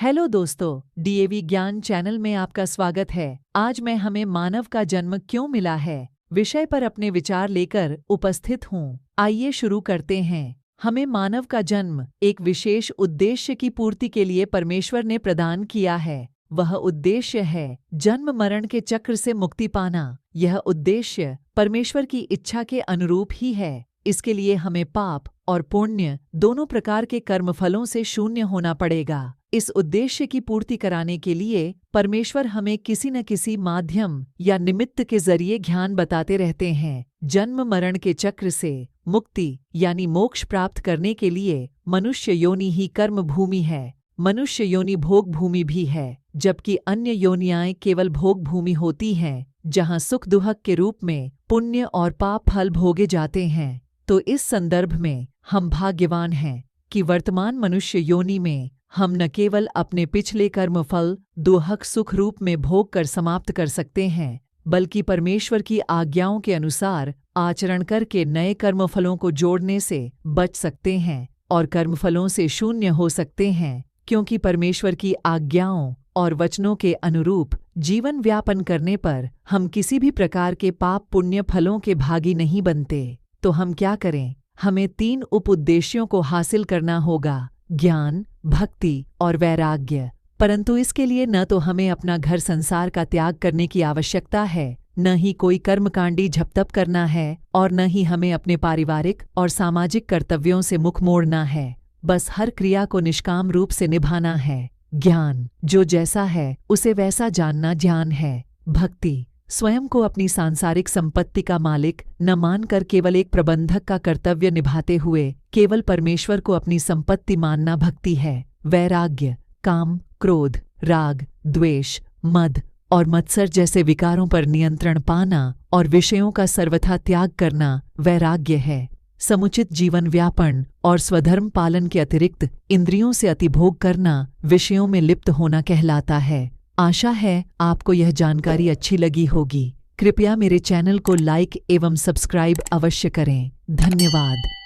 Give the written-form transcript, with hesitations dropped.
Hello दोस्तों, DAV ज्ञान channel में आपका स्वागत है। आज मैं हमें मानव का जन्म क्यों मिला है विषय पर अपने विचार लेकर उपस्थित हूँ। आइए शुरू करते हैं। हमें मानव का जन्म एक विशेष उद्देश्य की पूर्ति के लिए परमेश्वर ने प्रदान किया है। वह उद्देश्य है जन्म मरण के चक्र से मुक्ति पाना। यह उद्देश्य परमेश्वर की इच्छा के अनुरूप ही है। इसके लिए हमें पाप और पुण्य दोनों प्रकार के कर्मफलों से शून्य होना पड़ेगा। इस उद्देश्य की पूर्ति कराने के लिए परमेश्वर हमें किसी न किसी माध्यम या निमित्त के जरिए ज्ञान बताते रहते हैं। जन्म मरण के चक्र से मुक्ति यानी मोक्ष प्राप्त करने के लिए मनुष्य योनि ही कर्म भूमि है। मनुष्य योनि भोग भूमि भी है, जबकि अन्य योनियाएं केवल भोग भूमि होती हैं, जहां सुख दुहक के रूप में पुण्य और पाप फल भोगे जाते हैं। तो इस संदर्भ में हम भाग्यवान हैं कि वर्तमान मनुष्य योनि में हम न केवल अपने पिछले कर्मफल दुहक सुख रूप में भोग कर समाप्त कर सकते हैं, बल्कि परमेश्वर की आज्ञाओं के अनुसार आचरण करके नए कर्मफलों को जोड़ने से बच सकते हैं और कर्मफलों से शून्य हो सकते हैं, क्योंकि परमेश्वर की आज्ञाओं और वचनों के अनुरूप जीवन व्यापन करने पर हम किसी भी प्रकार के पाप पुण्य फलों के भागी नहीं बनते। तो हम क्या करें? हमें 3 उप-उद्देश्यों को हासिल करना होगा: ज्ञान, भक्ति और वैराग्य। परंतु इसके लिए न तो हमें अपना घर संसार का त्याग करने की आवश्यकता है, न ही कोई कर्मकांडी झपतप करना है, और न ही हमें अपने पारिवारिक और सामाजिक कर्तव्यों से मुख मोड़ना है। बस हर क्रिया को निष्काम रूप से निभाना है। ज्ञान, जो जैसा है उसे वैसा जानना ज्ञान है। भक्ति, स्वयं को अपनी सांसारिक संपत्ति का मालिक न मानकर केवल एक प्रबंधक का कर्तव्य निभाते हुए केवल परमेश्वर को अपनी संपत्ति मानना भक्ति है। वैराग्य, काम, क्रोध, राग, द्वेष, मद और मत्सर जैसे विकारों पर नियंत्रण पाना और विषयों का सर्वथा त्याग करना वैराग्य है। समुचित जीवन व्यापन और स्वधर्म पालन के अतिरिक्त इंद्रियों से अतिभोग करना विषयों में लिप्त होना कहलाता है। आशा है आपको यह जानकारी अच्छी लगी होगी। कृपया मेरे चैनल को लाइक एवं सब्सक्राइब अवश्य करें। धन्यवाद।